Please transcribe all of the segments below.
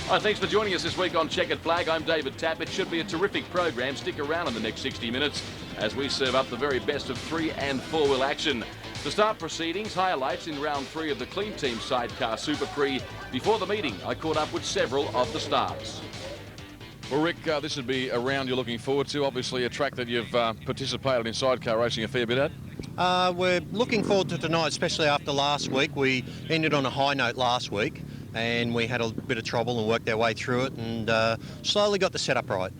Hi, thanks for joining us this week on Checkered Flag. I'm David Tapp. It should be a terrific program. Stick around in the next 60 minutes as we serve up the very best of 3 and 4-wheel action. To start proceedings, highlights in round 3 of the Clean Team Sidecar Super Prix. Before the meeting, I caught up with several of the stars. Well, Rick, this would be a round you're looking forward to. Obviously, a track that you've participated in sidecar racing a fair bit at. We're looking forward to tonight, especially after last week. We ended on a high note last week, and we had a bit of trouble and worked our way through it, and slowly got the setup right.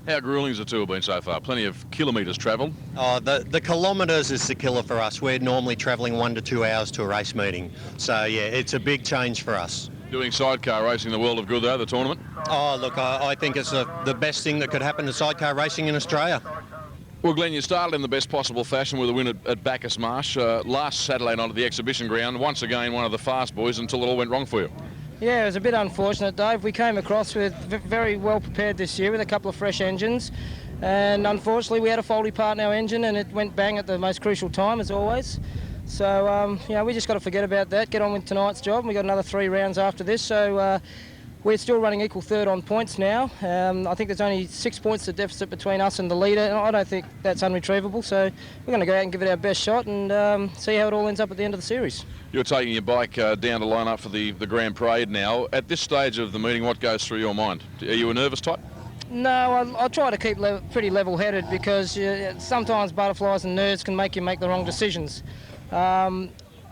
How gruelling has the tour been so far? Plenty of kilometres travelled. The kilometres is the killer for us. We're normally travelling 1 to 2 hours to a race meeting. So, yeah, it's a big change for us. Doing sidecar racing the world of good, though, the tournament? Oh, look, I think it's the best thing that could happen to sidecar racing in Australia. Well, Glenn, you started in the best possible fashion with a win at Bacchus Marsh last Saturday night at the exhibition ground. Once again, one of the fast boys until it all went wrong for you. Yeah, it was a bit unfortunate, Dave. We came across with very well prepared this year with a couple of fresh engines, and unfortunately we had a faulty part in our engine and it went bang at the most crucial time, as always. So, we just got to forget about that, get on with tonight's job. We've got another 3 rounds after this, so we're still running equal third on points now. I think there's only 6 points the deficit between us and the leader, and I don't think that's unretrievable, so we're going to go out and give it our best shot and see how it all ends up at the end of the series. You're taking your bike down to line up for the Grand Parade now. At this stage of the meeting, what goes through your mind? Are you a nervous type? No, I try to keep pretty level-headed because sometimes butterflies and nerves can make you make the wrong decisions.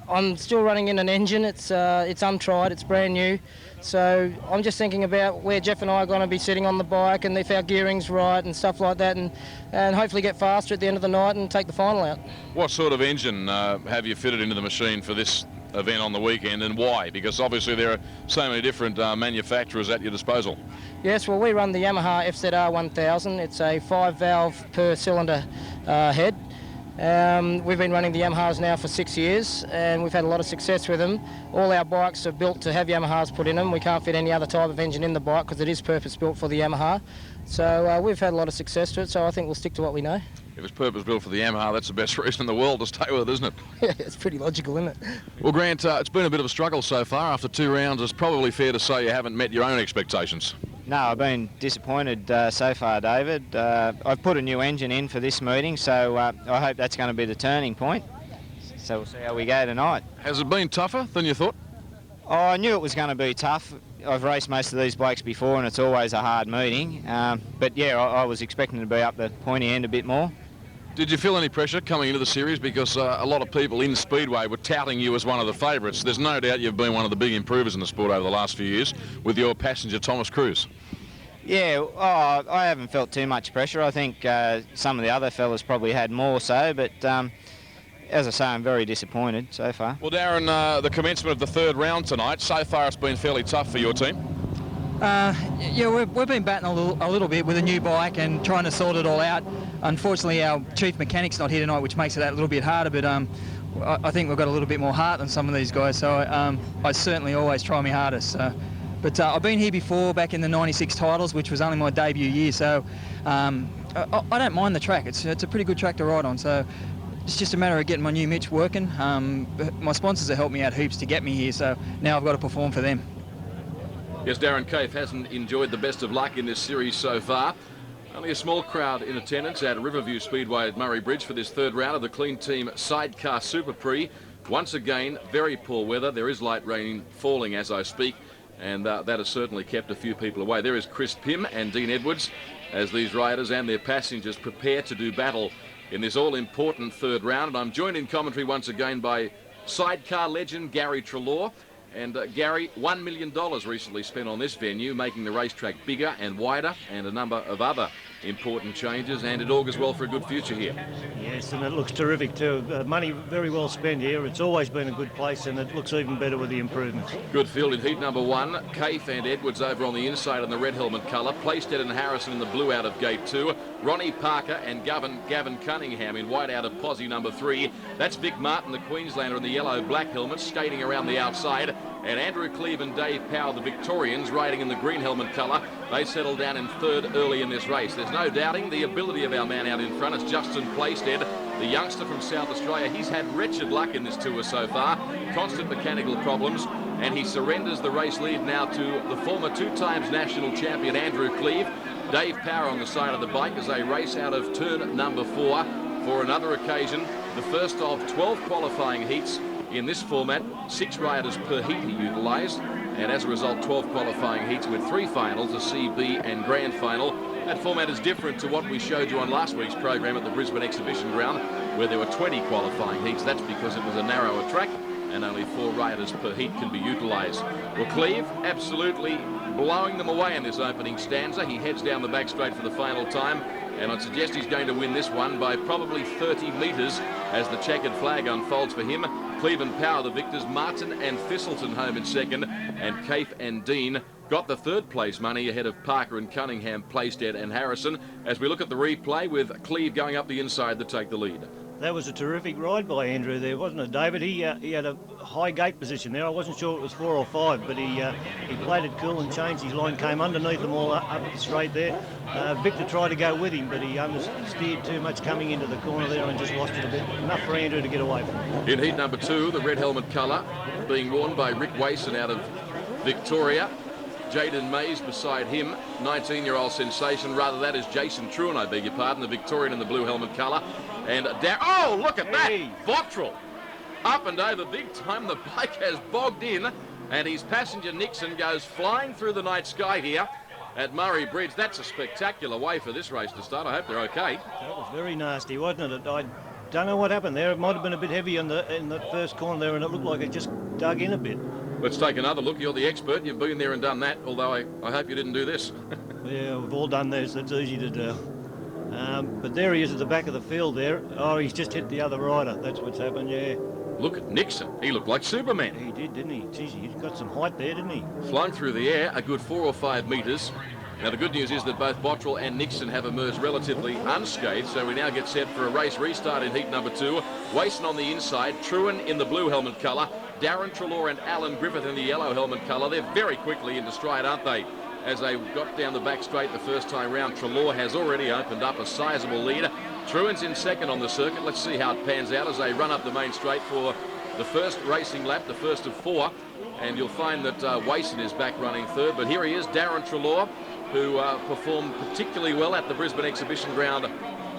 I'm still running in an engine. It's untried, it's brand new. So I'm just thinking about where Jeff and I are going to be sitting on the bike and if our gearing's right and stuff like that, and hopefully get faster at the end of the night and take the final out. What sort of engine have you fitted into the machine for this event on the weekend, and why? Because obviously there are so many different manufacturers at your disposal. Yes, well, we run the Yamaha FZR 1000. It's a 5-valve per cylinder head. We've been running the Yamahas now for 6 years, and we've had a lot of success with them. All our bikes are built to have Yamahas put in them. We can't fit any other type of engine in the bike because it is purpose-built for the Yamaha. So we've had a lot of success to it, so I think we'll stick to what we know. If it's purpose-built for the Yamaha, that's the best reason in the world to stay with it, isn't it? Yeah, it's pretty logical, isn't it? Well, Grant, it's been a bit of a struggle so far. After 2 rounds, it's probably fair to say you haven't met your own expectations. No, I've been disappointed so far, David. I've put a new engine in for this meeting, so I hope that's going to be the turning point. So we'll see how we go tonight. Has it been tougher than you thought? Oh, I knew it was going to be tough. I've raced most of these bikes before, and it's always a hard meeting. But yeah, I was expecting to be up the pointy end a bit more. Did you feel any pressure coming into the series? Because a lot of people in Speedway were touting you as one of the favourites. There's no doubt you've been one of the big improvers in the sport over the last few years with your passenger, Thomas Cruz. Yeah, I haven't felt too much pressure. I think some of the other fellas probably had more so, but as I say, I'm very disappointed so far. Well, Darren, the commencement of the 3rd round tonight, so far it's been fairly tough for your team. Yeah, we've been batting a little bit with a new bike and trying to sort it all out. Unfortunately, our chief mechanic's not here tonight, which makes it a little bit harder, but I think we've got a little bit more heart than some of these guys, so I certainly always try my hardest. But I've been here before, back in the 96 titles, which was only my debut year, so I don't mind the track. It's a pretty good track to ride on, so it's just a matter of getting my new Mitch working. My sponsors have helped me out heaps to get me here, so now I've got to perform for them. Yes, Darren Caife hasn't enjoyed the best of luck in this series so far. Only a small crowd in attendance at Riverview Speedway at Murray Bridge for this 3rd round of the Clean Team Sidecar Super Prix. Once again, very poor weather. There is light rain falling as I speak, and that has certainly kept a few people away. There is Chris Pym and Dean Edwards as these riders and their passengers prepare to do battle in this all-important 3rd round. And I'm joined in commentary once again by sidecar legend Gary Treloar. And Gary, $1 million recently spent on this venue, making the racetrack bigger and wider, and a number of other important changes, and it augurs well for a good future here. Yes, and it looks terrific too. Money very well spent here. It's always been a good place, and it looks even better with the improvements. Good field in heat number 1. Caife and Edwards over on the inside in the red helmet colour. Placed and Harrison in the blue out of gate 2. Ronnie Parker and Gavin Cunningham in white out of posse number 3. That's Vic Martin, the Queenslander, in the yellow-black helmet, skating around the outside. And Andrew Cleve and Dave Powell, the Victorians, riding in the green helmet colour. They settled down in 3rd early in this race. There's no doubting the ability of our man out in front. It's Justin Plaisted, the youngster from South Australia. He's had wretched luck in this tour so far. Constant mechanical problems. and he surrenders the race lead now to the former 2 times national champion Andrew Cleve. Dave Power on the side of the bike as they race out of turn number 4 for another occasion, the first of 12 qualifying heats in this format. 6 riders per heat he utilised, and as a result 12 qualifying heats with 3 finals, a CB and grand final. That format is different to what we showed you on last week's program at the Brisbane Exhibition Ground, where there were 20 qualifying heats. That's because it was a narrower track and only 4 riders per heat can be utilised. Well, Cleve absolutely blowing them away in this opening stanza. He heads down the back straight for the final time, and I'd suggest he's going to win this one by probably 30 metres as the checkered flag unfolds for him. Cleve and Power the victors, Martin and Thistleton home in second, and Kaif and Dean got the 3rd place money ahead of Parker and Cunningham, Playstead and Harrison, as we look at the replay with Cleve going up the inside to take the lead. That was a terrific ride by Andrew there, wasn't it, David? He had a high gate position there. I wasn't sure it was 4 or 5, but he played it cool and changed his line, came underneath them all up the straight there. Victor tried to go with him, but he understeered too much coming into the corner there and just lost it a bit. Enough for Andrew to get away from him. In heat number 2, the red helmet colour being worn by Rick Wason out of Victoria. Jaden Mays beside him, 19-year-old sensation. Rather, that is Jason Truan, I beg your pardon, the Victorian in the blue helmet colour. And oh, look at that! Bottrell up and over big time. The bike has bogged in, and his passenger Nixon goes flying through the night sky here at Murray Bridge. That's a spectacular way for this race to start. I hope they're okay. That was very nasty, wasn't it? I don't know what happened there. It might have been a bit heavy in the first corner there, and it looked like it just dug in a bit. Let's take another look. You're the expert. You've been there and done that, although I hope you didn't do this. Yeah, we've all done this. It's easy to do. But there he is at the back of the field there. Oh, he's just hit the other rider. That's what's happened, yeah. Look at Nixon. He looked like Superman. He did, didn't he? Jeez, he's got some height there, didn't he? Flown through the air a good 4 or 5 metres. Now, the good news is that both Bottrell and Nixon have emerged relatively unscathed, so we now get set for a race restart in heat number 2. Wason on the inside, Truan in the blue helmet colour, Darren Treloar and Alan Griffith in the yellow helmet colour. They're very quickly into stride, aren't they? As they got down the back straight the first time round, Treloar has already opened up a sizable lead. Truan's in second on the circuit. Let's see how it pans out as they run up the main straight for the first racing lap, the first of 4. And you'll find that Wason is back running third. But here he is, Darren Treloar, who performed particularly well at the Brisbane Exhibition Ground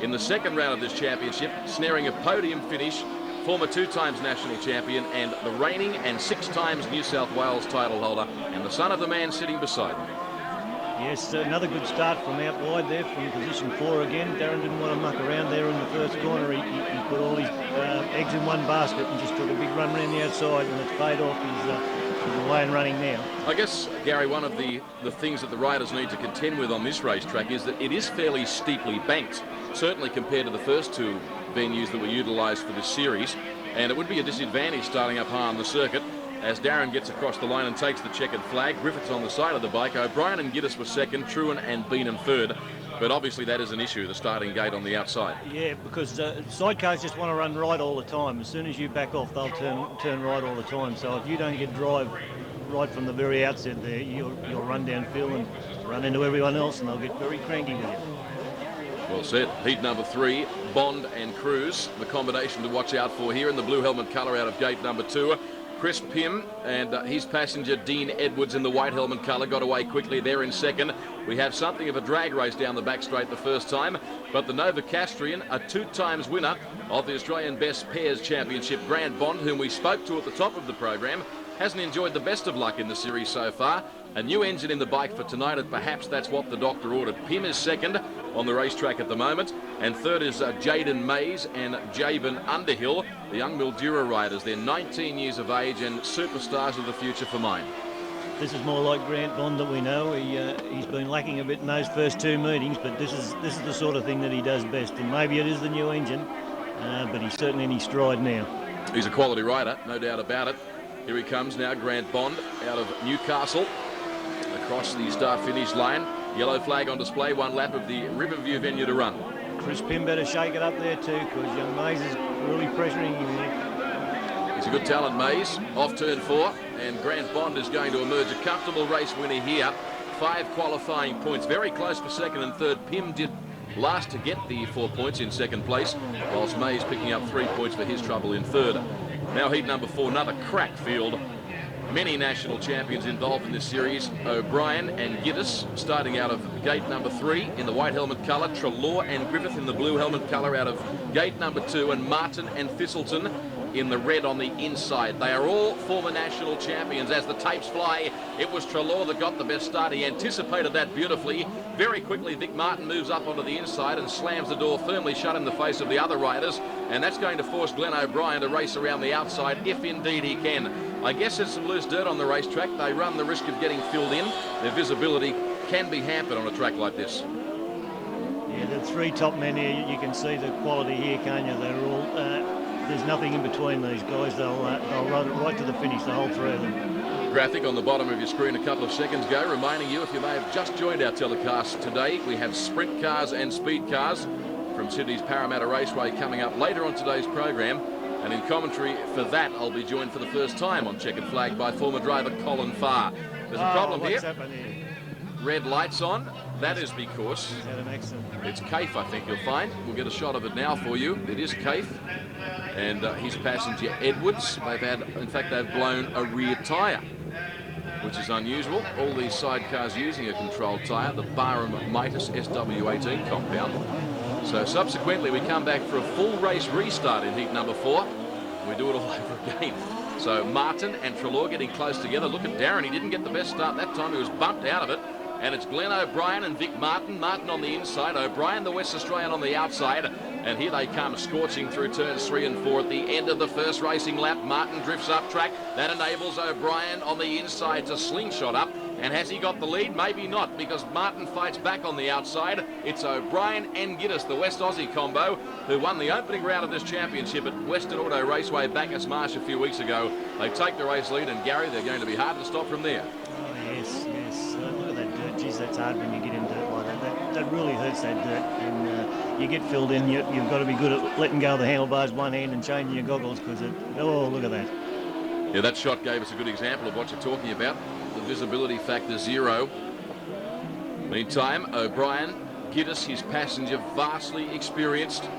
in the second round of this championship, snaring a podium finish. Former 2 times national champion and the reigning and 6 times New South Wales title holder, and the son of the man sitting beside me. Yes, another good start from out wide there from position 4 again. Darren didn't want to muck around there in the first corner. He put all his eggs in one basket and just took a big run around the outside, and it's paid off. He's away and running now. I guess, Gary, one of the things that the riders need to contend with on this racetrack is that it is fairly steeply banked, certainly compared to the first 2 venues that were utilised for this series, and it would be a disadvantage starting up high on the circuit. As Darren gets across the line and takes the checkered flag, Griffith's on the side of the bike. O'Brien and Giddis were second, Truan and Beenham third. But obviously that is an issue, the starting gate on the outside. Yeah, because sidecars just want to run right all the time. As soon as you back off, they'll turn right all the time. So if you don't get drive right from the very outset there, you'll run downfield and run into everyone else, and they'll get very cranky with you. Well said. Heat number 3, Bond and Cruz, the combination to watch out for here in the blue helmet colour out of gate number 2. Chris Pym and his passenger Dean Edwards in the white helmet colour got away quickly there in second. We have something of a drag race down the back straight the first time, but the Novocastrian, a 2 times winner of the Australian Best Pairs Championship, Grant Bond, whom we spoke to at the top of the program, hasn't enjoyed the best of luck in the series so far. A new engine in the bike for tonight, and perhaps that's what the doctor ordered. Pym is second on the racetrack at the moment, and third is Jaden Mays and Jabin Underhill, the young Mildura riders. They're 19 years of age and superstars of the future for mine. This is more like Grant Bond that we know. He's been lacking a bit in those first 2 meetings, but this is the sort of thing that he does best, and maybe it is the new engine, but he's certainly in his stride now. He's a quality rider, no doubt about it. Here he comes now, Grant Bond, out of Newcastle, across the start-finish line. Yellow flag on display, 1 lap of the Riverview venue to run. Chris Pym better shake it up there too, because young Mays is really pressuring him here. He's a good talent, Mays, off turn 4, and Grant Bond is going to emerge a comfortable race winner here. 5 qualifying points, very close for second and third. Pym did last to get the 4 points in second place, whilst Mays picking up 3 points for his trouble in third. Now heat number 4, another crack field. many national champions involved in this series. O'Brien and Giddis starting out of gate number 3 in the white helmet colour. Treloar and Griffith in the blue helmet colour out of gate number 2. And Martin and Thistleton in the red on the inside. They are all former national champions. As the tapes fly, it was Treloar that got the best start. He anticipated that beautifully. Very quickly, Vic Martin moves up onto the inside and slams the door firmly shut in the face of the other riders. And that's going to force Glenn O'Brien to race around the outside, if indeed he can. I guess there's some loose dirt on the racetrack. They run the risk of getting filled in. Their visibility can be hampered on a track like this. Yeah, the 3 top men here, you can see the quality here, can't you? They're all... there's nothing in between these guys. They'll run it right to the finish, the whole 3 of them. Graphic on the bottom of your screen a couple of seconds ago, reminding you, if you may have just joined our telecast today, we have sprint cars and speed cars from Sydney's Parramatta Raceway coming up later on today's program. And in commentary for that, I'll be joined for the first time on Checkered Flag by former driver Colin Farr. There's a problem here. Red lights on. That is because it's Kaif, I think you'll find. We'll get a shot of it now for you. It is Kaif and his passenger Edwards. They've blown a rear tyre, which is unusual. All these sidecars using a controlled tyre, the Barham Mitas SW18 compound. So subsequently we come back for a full race restart in heat number 4. We do it all over again. So Martin and Treloar getting close together. Look at Darren, he didn't get the best start that time. He was bumped out of it. And it's Glenn O'Brien and Vic Martin. Martin on the inside, O'Brien, the West Australian, on the outside. And here they come scorching through turns 3 and 4 at the end of the first racing lap. Martin drifts up track. That enables O'Brien on the inside to slingshot up. And has he got the lead? Maybe not, because Martin fights back on the outside. It's O'Brien and Giddis, the West Aussie combo, who won the opening round of this championship at Western Auto Raceway Bacchus Marsh a few weeks ago. They take the race lead, and Gary, they're going to be hard to stop from there. Oh, yes. Look at that dirt. Geez, that's hard when you get in dirt like that. That really hurts, that dirt. And you get filled in. You've got to be good at letting go of the handlebars one hand and changing your goggles, because oh, look at that. Yeah, that shot gave us a good example of what you're talking about. The visibility factor 0. Meantime, O'Brien, Giddis, his passenger, vastly experienced.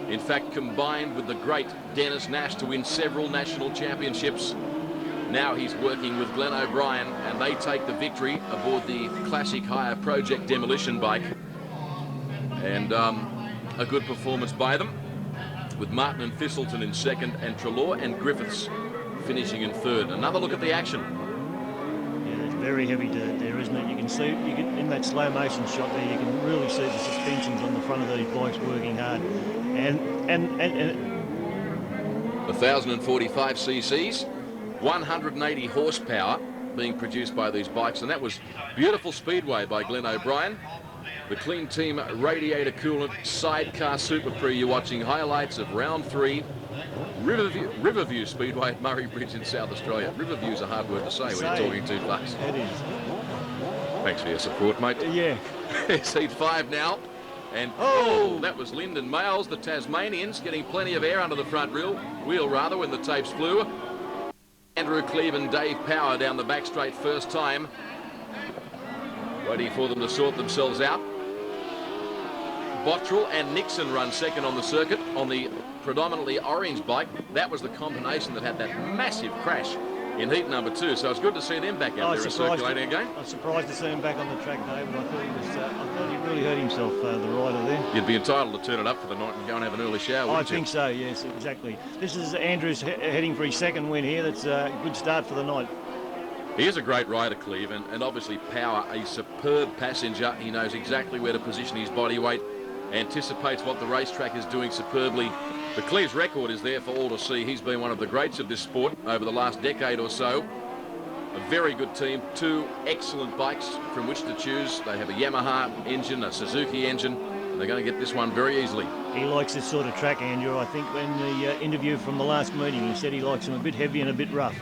In fact, combined with the great Dennis Nash to win several national championships. Now he's working with Glenn O'Brien, and they take the victory aboard the classic hire Project Demolition bike. And a good performance by them, with Martin and Thistleton in second, and Treloar and Griffiths finishing in third. Another look at the action. Yeah, it's very heavy dirt there, isn't it? You can see, in that slow motion shot there, you can really see the suspensions on the front of these bikes working hard. And 1,045 cc's, 180 horsepower being produced by these bikes, and that was beautiful speedway by Glenn O'Brien. The Clean Team Radiator Coolant Sidecar Super Prix. You're watching highlights of round 3, Riverview Speedway at Murray Bridge in South Australia. Riverview's a hard word to say when you're talking too fast. It is. Thanks for your support, mate. Yeah. It's heat 5 now. And that was Lyndon Males, the Tasmanians, getting plenty of air under the front wheel when the tapes flew. Andrew Cleve and Dave Power down the back straight first time, waiting for them to sort themselves out. Bottrell and Nixon run second on the circuit on the predominantly orange bike. That was the combination that had that massive crash in heat number 2. So it's good to see them back out there circulating again. I was surprised to see him back on the track, David. I thought he really hurt himself, the rider there. You'd be entitled to turn it up for the night and go and have an early shower, wouldn't you? I think so, yes, exactly. This is Andrews heading for his second win here. That's a good start for the night. He is a great rider, Cleve, and obviously Power, a superb passenger. He knows exactly where to position his body weight, anticipates what the racetrack is doing superbly. But Cleve's record is there for all to see. He's been one of the greats of this sport over the last decade or so. A very good team, 2 excellent bikes from which to choose. They have a Yamaha engine, a Suzuki engine, and they're going to get this one very easily. He likes this sort of track, Andrew. I think in the interview from the last meeting, he said he likes them a bit heavy and a bit rough.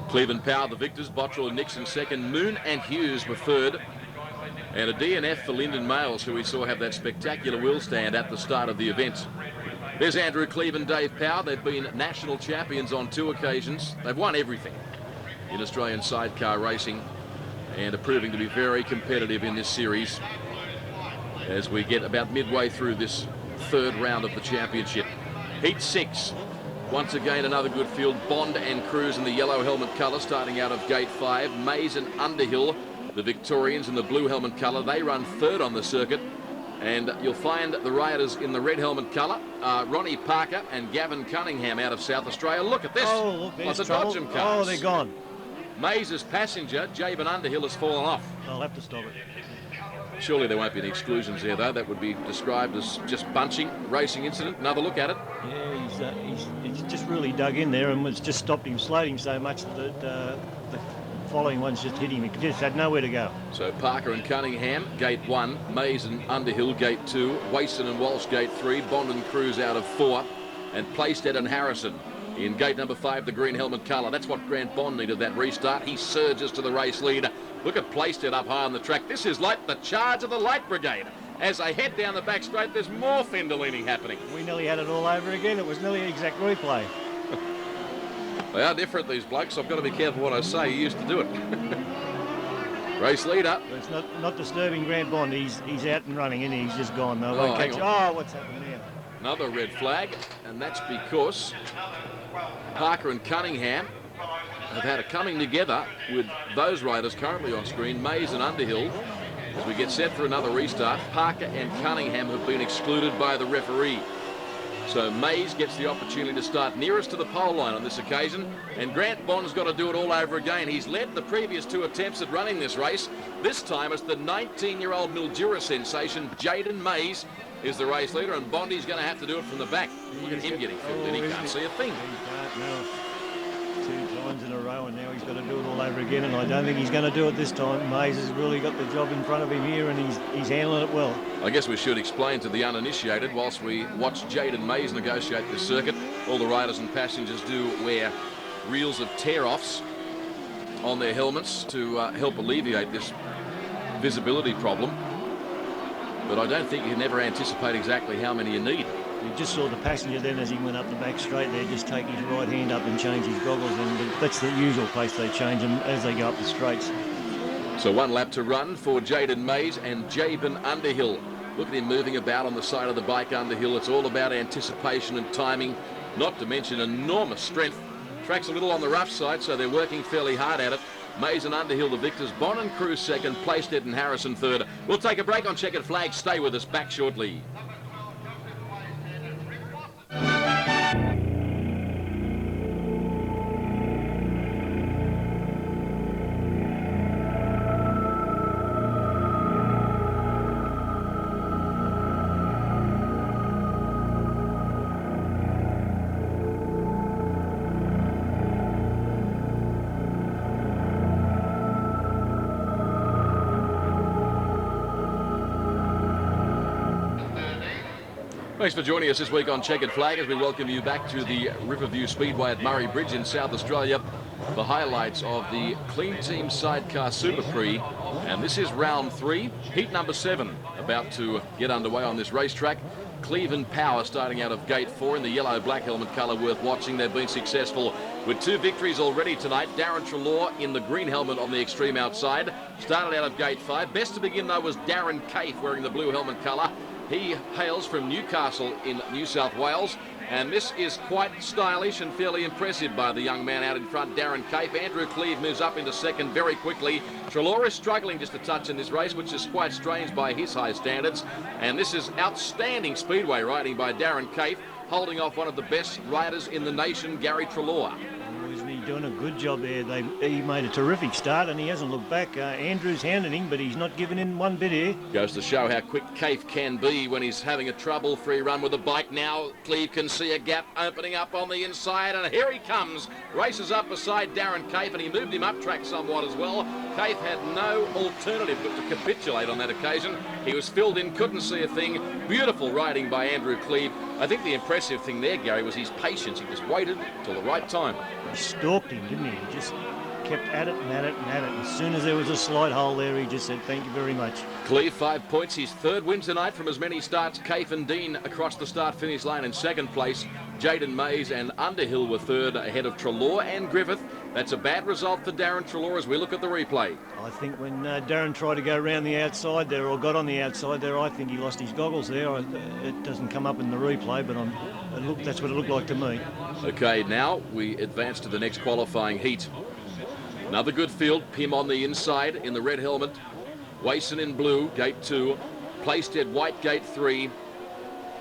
Cleve and Power the victors, Bottrell and Nixon second, Moon and Hughes were third. And a DNF for Lyndon Males, who we saw have that spectacular wheel stand at the start of the event. There's Andrew Cleve and Dave Power. They've been national champions on 2 occasions. They've won everything in Australian sidecar racing and are proving to be very competitive in this series as we get about midway through this 3rd round of the championship. Heat 6, Once again, another good field. Bond and Cruz in the yellow helmet colour, starting out of gate 5. Mays and Underhill, the Victorians in the blue helmet colour. They run third on the circuit. And you'll find the riders in the red helmet colour, Ronnie Parker and Gavin Cunningham out of South Australia. Look at this. Oh, look, there's trouble. Dodgem cars. Oh, they're gone. Mays' passenger, Jabin Underhill, has fallen off. I'll have to stop it. Surely there won't be any exclusions there, though. That would be described as just bunching, racing incident. Another look at it. Yeah, he's just really dug in there and was just stopped him, slowed him so much that the following ones just hit him. He just had nowhere to go. So Parker and Cunningham, gate 1. Mays and Underhill, gate 2. Waston and Walsh, gate 3. Bond and Cruz out of 4. And Playstead and Harrison in gate number 5, the green helmet colour. That's what Grant Bond needed, that restart. He surges to the race lead. Look at Playstead up high on the track. This is like the charge of the Light Brigade. As they head down the back straight, there's more fender leaning happening. We nearly had it all over again. It was nearly an exact replay. They are different, these blokes. I've got to be careful what I say. You used to do it. Race leader. It's not disturbing Grant Bond. He's out and running, and he's just gone. No, won't catch. Oh, what's happening there? Another red flag, and that's because Parker and Cunningham have had a coming together with those riders currently on screen, Mays and Underhill. As we get set for another restart, Parker and Cunningham have been excluded by the referee. So Mays gets the opportunity to start nearest to the pole line on this occasion, and Grant Bond's got to do it all over again. He's led the previous 2 attempts at running this race. This time it's the 19-year-old Mildura sensation, Jaden Mays, is the race leader, and Bondy's going to have to do it from the back. Look at him getting filled in. He can't see a thing. He can't, no. 2 times in a row, and now he's got to do it all over again, and I don't think he's going to do it this time. Mays has really got the job in front of him here, and he's handling it well. I guess we should explain to the uninitiated, whilst we watch Jaden Mays negotiate this circuit, all the riders and passengers do wear reels of tear-offs on their helmets to help alleviate this visibility problem. But I don't think you can ever anticipate exactly how many you need. You just saw the passenger then as he went up the back straight there just take his right hand up and change his goggles, and that's the usual place they change them as they go up the straights. So 1 lap to run for Jaden Mays and Jabin Underhill. Look at him moving about on the side of the bike, Underhill. It's all about anticipation and timing, not to mention enormous strength. Track's a little on the rough side, so they're working fairly hard at it. Mays and Underhill the victors, Bond and Cruz second, Playstead and Harrison third. We'll take a break on Checkered Flag. Stay with us, back shortly. Thanks for joining us this week on Checkered Flag as we welcome you back to the Riverview Speedway at Murray Bridge in South Australia for highlights of the Clean Team Sidecar Super Prix. And this is round 3, heat number 7, about to get underway on this racetrack. Cleve and Power starting out of gate 4 in the yellow-black helmet colour, worth watching. They've been successful with 2 victories already tonight. Darren Treloar in the green helmet on the extreme outside, started out of gate 5. Best to begin though was Darren Caife wearing the blue helmet colour. He hails from Newcastle in New South Wales, and this is quite stylish and fairly impressive by the young man out in front, Darren Caife. Andrew Cleve moves up into second very quickly. Treloar is struggling just a touch in this race, which is quite strange by his high standards. And this is outstanding speedway riding by Darren Caife, holding off one of the best riders in the nation, Gary Treloar. Isn't he doing a good job there? He made a terrific start and he hasn't looked back. Andrew's hounding him, but he's not giving in one bit here. Goes to show how quick Caife can be when he's having a trouble-free run with the bike. Now Cleve can see a gap opening up on the inside, and here he comes. Races up beside Darren Caife, and he moved him up track somewhat as well. Caife had no alternative but to capitulate on that occasion. He was filled in, couldn't see a thing. Beautiful riding by Andrew Cleve. I think the impressive thing there, Gary, was his patience. He just waited till the right time. He stalked him, didn't he? He just kept at it and at it and at it. As soon as there was a slight hole there, he just said, thank you very much. Cleve, 5 points. His third win tonight from as many starts. Caife and Dean across the start-finish line in second place. Jaden Mays and Underhill were third ahead of Treloar and Griffith. That's a bad result for Darren Treloar as we look at the replay. I think when Darren tried to go around the outside there, or got on the outside there, I think he lost his goggles there. It doesn't come up in the replay, but that's what it looked like to me. Okay, now we advance to the next qualifying heat. Another good field. Pim on the inside in the red helmet. Wason in blue, gate 2. Playstead white, gate 3.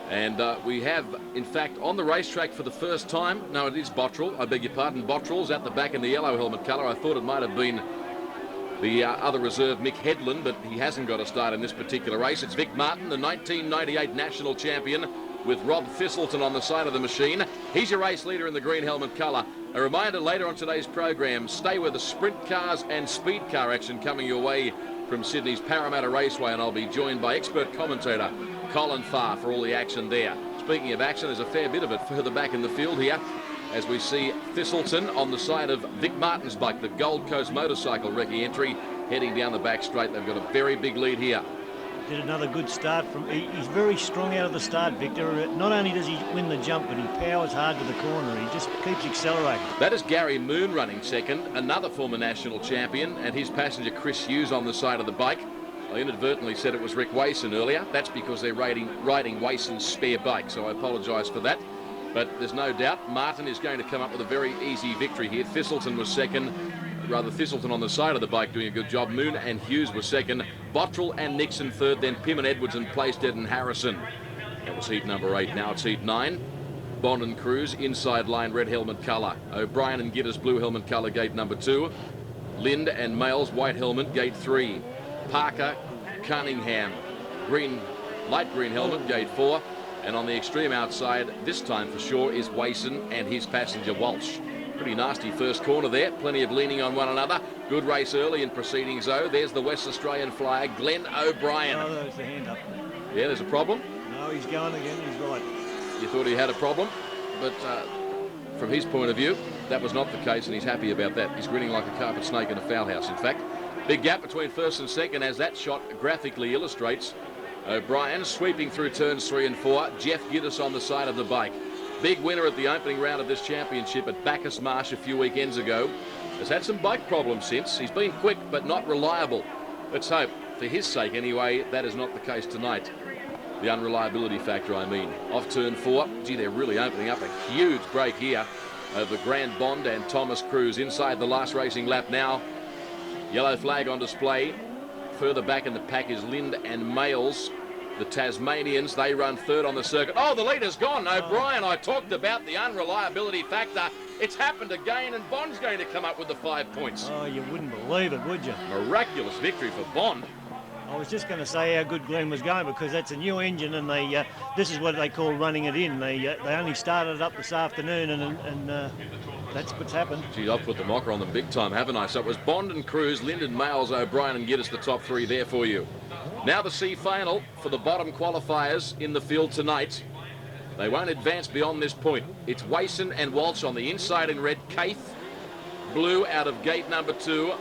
And we have, in fact, on the racetrack for the first time, no, it is Bottrell, I beg your pardon, Bottrell's at the back in the yellow helmet colour. I thought it might have been the other reserve, Mick Headland, but he hasn't got a start in this particular race. It's Vic Martin, the 1998 national champion, with Rob Thistleton on the side of the machine. He's your race leader in the green helmet colour. A reminder later on today's program, stay with the sprint cars and speed car action coming your way from Sydney's Parramatta Raceway, and I'll be joined by expert commentator Colin Farr for all the action there. Speaking of action, there's a fair bit of it further back in the field here as we see Thistleton on the side of Vic Martin's bike, the Gold Coast motorcycle recce entry, heading down the back straight. They've got a very big lead here. Did another good start he's very strong out of the start, Victor. Not only does he win the jump, but he powers hard to the corner. He just keeps accelerating. That is Gary Moon running second, another former national champion, and his passenger Chris Hughes on the side of the bike. I inadvertently said it was Rick Wason earlier. That's because they're riding Wason's spare bike, so I apologise for that. But there's no doubt Martin is going to come up with a very easy victory here. Thistleton was second. Thistleton on the side of the bike doing a good job. Moon and Hughes were second. Bottrell and Nixon third. Then Pim and Edwards and Playstead and Harrison. That was heat number 8. Now it's heat 9. Bond and Cruz, inside line, red helmet colour. O'Brien and Gitters, blue helmet colour, gate number 2. Lind and Males, white helmet, gate 3. Parker, Cunningham, light green helmet, gate 4. And on the extreme outside, this time for sure, is Wason and his passenger Walsh. Pretty nasty first corner there. Plenty of leaning on one another. Good race early in proceedings, though. There's the West Australian flyer, Glenn O'Brien. Oh, there's the hand up. Yeah, there's a problem. No, he's going again. He's right. You thought he had a problem, but from his point of view, that was not the case, and he's happy about that. He's grinning like a carpet snake in a foul house, in fact. Big gap between first and second, as that shot graphically illustrates. O'Brien sweeping through turns 3 and 4. Jeff Giddis on the side of the bike. Big winner at the opening round of this championship at Bacchus Marsh a few weekends ago. Has had some bike problems since. He's been quick but not reliable. Let's hope, for his sake anyway, that is not the case tonight. The unreliability factor, I mean. Off turn 4. Gee, they're really opening up a huge break here over Grant Bond and Thomas Cruz. Inside the last racing lap now. Yellow flag on display. Further back in the pack is Lind and Males. The Tasmanians, they run third on the circuit. Oh, the leader's gone. O'Brien, I talked about the unreliability factor. It's happened again, and Bond's going to come up with the 5 points. Oh, you wouldn't believe it, would you? Miraculous victory for Bond. I was just going to say how good Glenn was going, because that's a new engine, and this is what they call running it in. They only started it up this afternoon, and that's what's happened. Gee, I've put the mocker on them big time, haven't I? So it was Bond and Cruz, Lyndon Males, O'Brien and Giddis, the top 3 there for you. Now the C final for the bottom qualifiers in the field tonight. They won't advance beyond this point. It's Wason and Walsh on the inside in red, Kaith, blue out of gate number 2.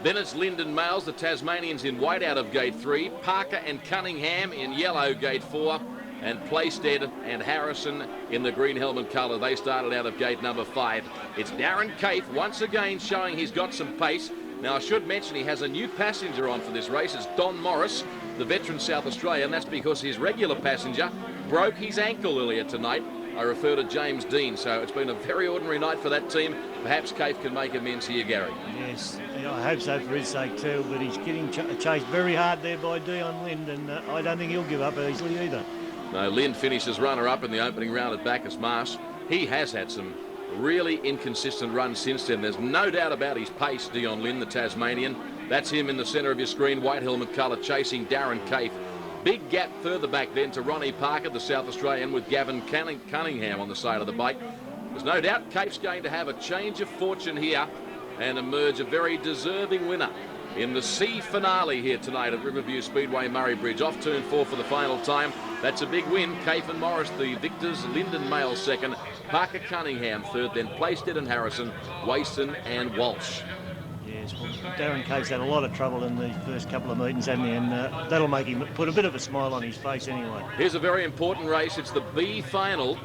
Then it's Lyndon Males, the Tasmanians in white out of gate 3. Parker and Cunningham in yellow, gate 4. And Playstead and Harrison in the green helmet colour. They started out of gate number 5. It's Darren Kaith once again showing he's got some pace. Now, I should mention he has a new passenger on for this race. It's Don Morris, the veteran South Australian. That's because his regular passenger broke his ankle earlier tonight. I refer to James Dean. So it's been a very ordinary night for that team. Perhaps Kaith can make amends here, Gary. Yes, I hope so for his sake too. But he's getting chased very hard there by Dion Lind, and I don't think he'll give up easily either. No, Lind finishes runner-up in the opening round at Bacchus Marsh. He has had some really inconsistent runs since then. There's no doubt about his pace, Dion Lind, the Tasmanian. That's him in the centre of your screen, white helmet colour, chasing Darren Kaith. Big gap further back then to Ronnie Parker, the South Australian, with Gavin Cunningham on the side of the bike. There's no doubt Kaith's going to have a change of fortune here and emerge a very deserving winner in the C finale here tonight at Riverview Speedway, Murray Bridge. Off turn 4 for the final time. That's a big win. Kaith and Morris, the victors. Lyndon Males second. Parker Cunningham third. Then Playstead and Harrison. Wason and Walsh. Yes, well, Darren Kaith's had a lot of trouble in the first couple of meetings, hasn't he? And that'll make him put a bit of a smile on his face anyway. Here's a very important race. It's the B final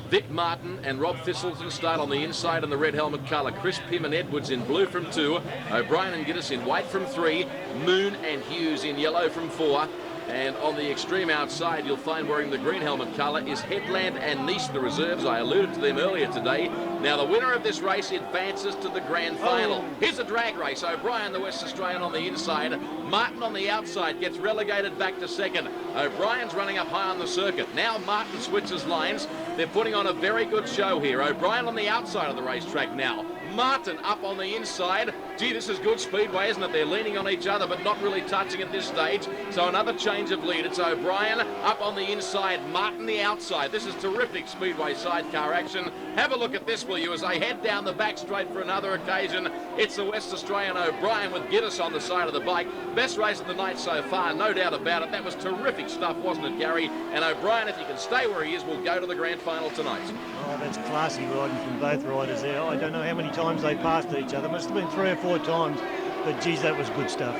Vic Martin and Rob Thistleton start on the inside in the red helmet colour. Chris Pym and Edwards in blue from 2. O'Brien and Giddis in white from 3. Moon and Hughes in yellow from 4. And on the extreme outside, you'll find wearing the green helmet colour is Headland and Nice, the reserves. I alluded to them earlier today. Now, the winner of this race advances to the grand final. Here's a drag race. O'Brien, the West Australian, on the inside. Martin on the outside gets relegated back to second. O'Brien's running up high on the circuit. Now Martin switches lines. They're putting on a very good show here. O'Brien on the outside of the racetrack now. Martin up on the inside. Gee, this is good speedway, isn't it? They're leaning on each other, but not really touching at this stage. So another change of lead. It's O'Brien up on the inside, Martin the outside. This is terrific speedway sidecar action. Have a look at this, will you, as they head down the back straight for another occasion. It's the West Australian O'Brien with Giddis on the side of the bike. Best race of the night so far, no doubt about it. That was terrific stuff, wasn't it, Gary? And O'Brien, if he can stay where he is, will go to the grand final tonight. Oh, that's classy riding from both riders there. I don't know how many times they passed each other. Must have been 3 or 4 times. But, geez, that was good stuff.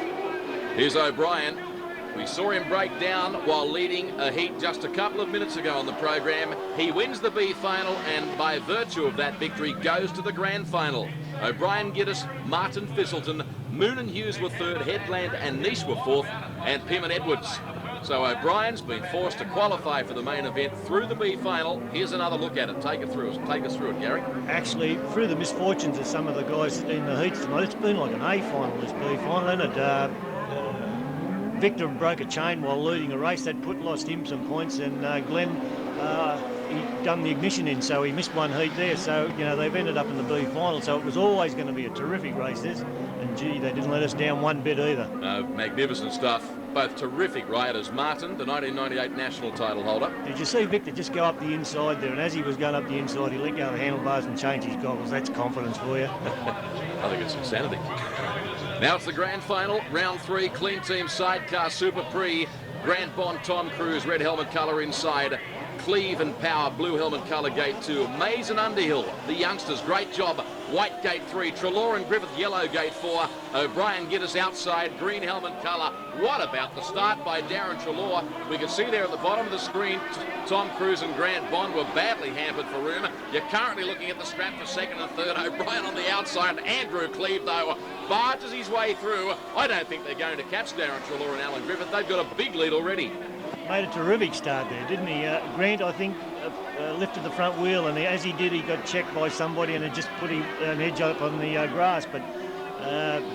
Here's O'Brien. We saw him break down while leading a heat just a couple of minutes ago on the program. He wins the B final, and by virtue of that victory, goes to the grand final. O'Brien, Giddis, Martin, Thistleton, Moon and Hughes were 3rd, Headland and Nice were 4th, and Pym and Edwards. So O'Brien's been forced to qualify for the main event through the B final. Here's another look at it. Take us through it, Gary. Actually, through the misfortunes of some of the guys in the heats tonight, it's been like an A final, this B final, isn't it? Victor broke a chain while leading a race. That lost him some points, and Glenn, he done the ignition in, so he missed one heat there. So, you know, they've ended up in the B final, so it was always going to be a terrific race, this. And, gee, they didn't let us down one bit either. Magnificent stuff. Both terrific riders. Martin, the 1998 national title holder. Did you see Victor just go up the inside there? And as he was going up the inside, he let go of the handlebars and changed his goggles. That's confidence for you. I think it's insanity. Now it's the grand final, round 3, Clean Team Sidecar Super Prix. Grant Bond, Tom Cruise, red helmet colour inside. Cleve and Power, blue helmet colour gate 2. Mays and Underhill, the youngsters, great job. White gate 3. Trelaw and Griffith, yellow gate 4. O'Brien, Giddis outside, green helmet colour. What about the start by Darren Trelaw? We can see there at the bottom of the screen, Tom Cruise and Grant Bond were badly hampered for room. You're currently looking at the strap for 2nd and 3rd. O'Brien on the outside. Andrew Cleve, though, barges his way through. I don't think they're going to catch Darren Trelaw and Alan Griffith. They've got a big lead already. Made a terrific start there, didn't he? Grant, I think, lifted the front wheel, and as he did, he got checked by somebody and it just put an edge up on the grass. But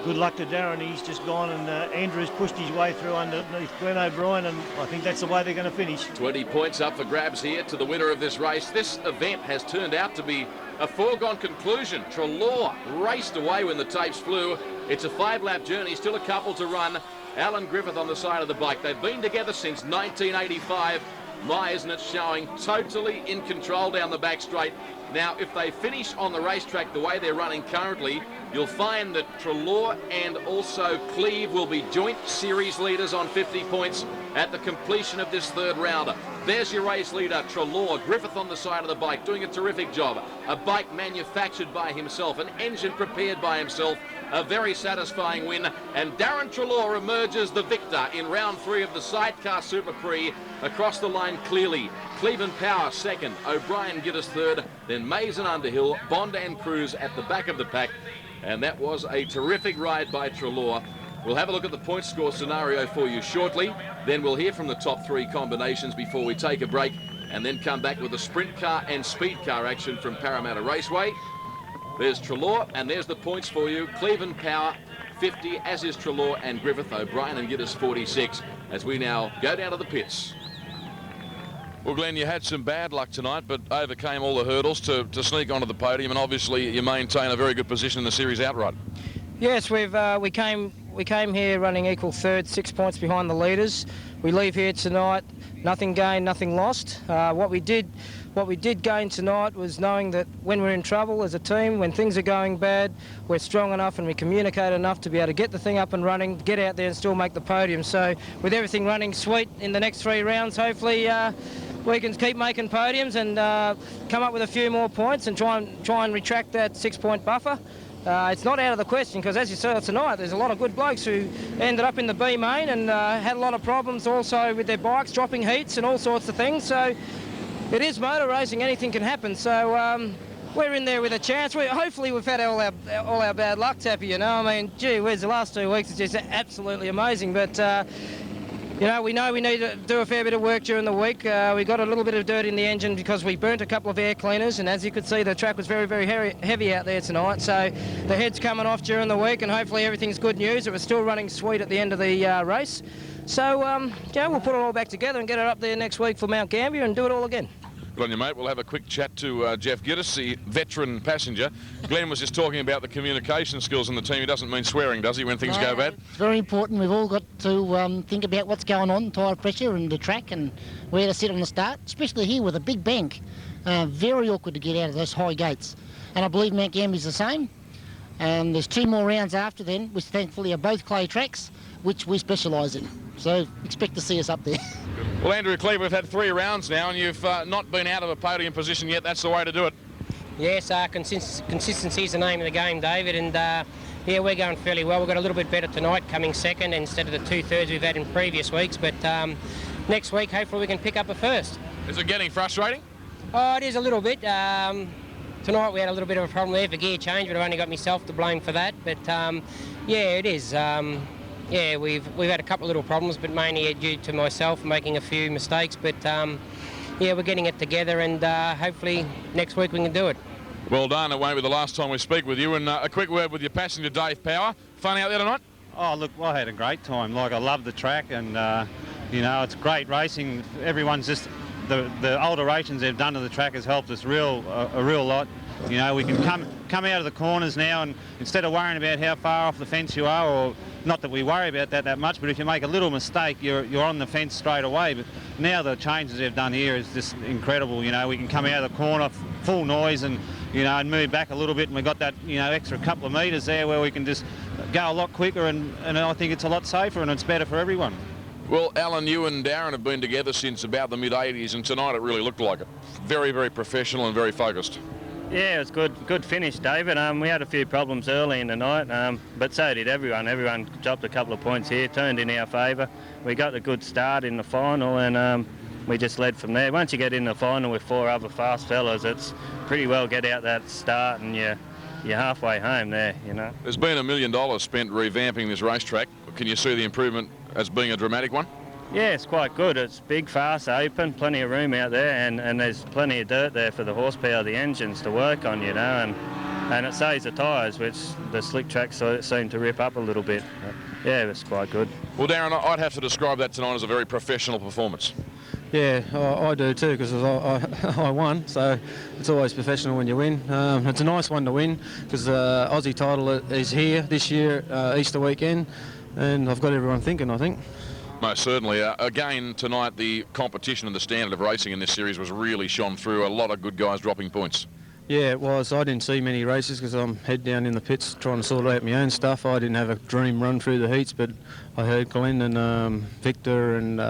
good luck to Darren. He's just gone, and Andrews pushed his way through underneath Glenn O'Brien, and I think that's the way they're going to finish. 20 points up for grabs here to the winner of this race. This event has turned out to be a foregone conclusion. Trelaw raced away when the tapes flew. It's a 5-lap journey, still a couple to run. Alan Griffith on the side of the bike. They've been together since 1985. My, isn't it showing? Totally in control down the back straight. Now, if they finish on the racetrack the way they're running currently, you'll find that Trelaw and also Cleve will be joint series leaders on 50 points at the completion of this 3rd round. There's your race leader, Trelaw. Griffith on the side of the bike, doing a terrific job. A bike manufactured by himself, an engine prepared by himself. A very satisfying win. And Darren Trelaw emerges the victor in round 3 of the Sidecar Super Prix. Across the line clearly. Cleveland Power 2nd, O'Brien, Giddis 3rd, then Mays and Underhill, Bond and Cruz at the back of the pack. And that was a terrific ride by Trelaw. We'll have a look at the point score scenario for you shortly. Then we'll hear from the top 3 combinations before we take a break, and then come back with the sprint car and speed car action from Parramatta Raceway. There's Trelaw, and there's the points for you. Cleveland Power 50, as is Trelaw and Griffith. O'Brien and Giddis 46, as we now go down to the pits. Well, Glenn, you had some bad luck tonight, but overcame all the hurdles to sneak onto the podium, and obviously you maintain a very good position in the series outright. Yes, we came here running equal 3rd, 6 points behind the leaders. We leave here tonight, nothing gained, nothing lost. What we did gain tonight was knowing that when we're in trouble as a team, when things are going bad, we're strong enough and we communicate enough to be able to get the thing up and running, get out there and still make the podium. So with everything running sweet in the next 3 rounds, hopefully we can keep making podiums and come up with a few more points and try and retract that 6-point buffer. It's not out of the question, because as you saw tonight, there's a lot of good blokes who ended up in the B main and had a lot of problems also with their bikes, dropping heats and all sorts of things. So It is motor racing, anything can happen, so we're in there with a chance. Hopefully we've had all our bad luck, Tappy, you know. I mean, gee whiz, the last 2 weeks is just absolutely amazing, but you know we need to do a fair bit of work during the week. We got a little bit of dirt in the engine because we burnt a couple of air cleaners, and as you could see, the track was very, very heavy out there tonight, so the head's coming off during the week, and hopefully everything's good news. It was still running sweet at the end of the race. So, yeah, we'll put it all back together and get it up there next week for Mount Gambier and do it all again. Good on you, mate. We'll have a quick chat to Jeff Giddis, the veteran passenger. Glenn was just talking about the communication skills in the team. He doesn't mean swearing, does he, when things go bad? It's very important. We've all got to think about what's going on, tyre pressure and the track and where to sit on the start, especially here with a big bank. Very awkward to get out of those high gates. And I believe Mount Gambier's the same. There's 2 more rounds after then, which thankfully are both clay tracks, which we specialise in. So expect to see us up there. Well, Andrew Cleaver, we've had 3 rounds now, and you've not been out of a podium position yet. That's the way to do it. Yes, consistency is the name of the game, David, and yeah, we're going fairly well. We've got a little bit better tonight, coming second instead of the 2/3 we've had in previous weeks, but next week hopefully we can pick up a first. Is it getting frustrating? Oh, it is a little bit. Tonight we had a little bit of a problem there for gear change, but I've only got myself to blame for that, but yeah, it is. Yeah, we've had a couple of little problems, but mainly due to myself making a few mistakes. But yeah, we're getting it together, and hopefully next week we can do it. Well done. It won't be the last time we speak with you. And a quick word with your passenger, Dave Power. Fun out there tonight? Oh, look, I had a great time. Like, I love the track, and you know, it's great racing. Everyone's just the alterations they've done to the track has helped us a real lot. You know, we can come out of the corners now, and instead of worrying about how far off the fence you are, or not that we worry about that much, but if you make a little mistake, you're on the fence straight away. But now the changes they've done here is just incredible. You know, we can come out of the corner full noise, and you know, and move back a little bit, and we've got that, you know, extra couple of metres there where we can just go a lot quicker, and I think it's a lot safer, and it's better for everyone. Well, Alan, you and Darren have been together since about the mid-80s, and tonight it really looked like it. Very, very professional and very focused. Yeah, it was good finish, David. We had a few problems early in the night, but so did everyone. Everyone dropped a couple of points here, turned in our favour. We got a good start in the final, and we just led from there. Once you get in the final with 4 other fast fellas, it's pretty well get out that start, and you're halfway home there, you know. There's been $1 million spent revamping this racetrack. Can you see the improvement as being a dramatic one? Yeah, it's quite good. It's big, fast, open, plenty of room out there, and there's plenty of dirt there for the horsepower of the engines to work on, you know, and it saves the tyres, which the slick tracks seem to rip up a little bit. But yeah, it's quite good. Well, Darren, I'd have to describe that tonight as a very professional performance. Yeah, I do too, because I won, so it's always professional when you win. It's a nice one to win, because the Aussie title is here this year, Easter weekend, and I've got everyone thinking, I think. Most certainly. Again, tonight, the competition and the standard of racing in this series was really shone through. A lot of good guys dropping points. Yeah, it was. I didn't see many races because I'm head down in the pits trying to sort out my own stuff. I didn't have a dream run through the heats, but I heard Glenn and Victor and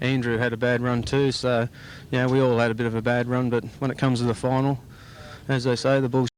Andrew had a bad run too. So, yeah, we all had a bit of a bad run, but when it comes to the final, as they say, the Bulls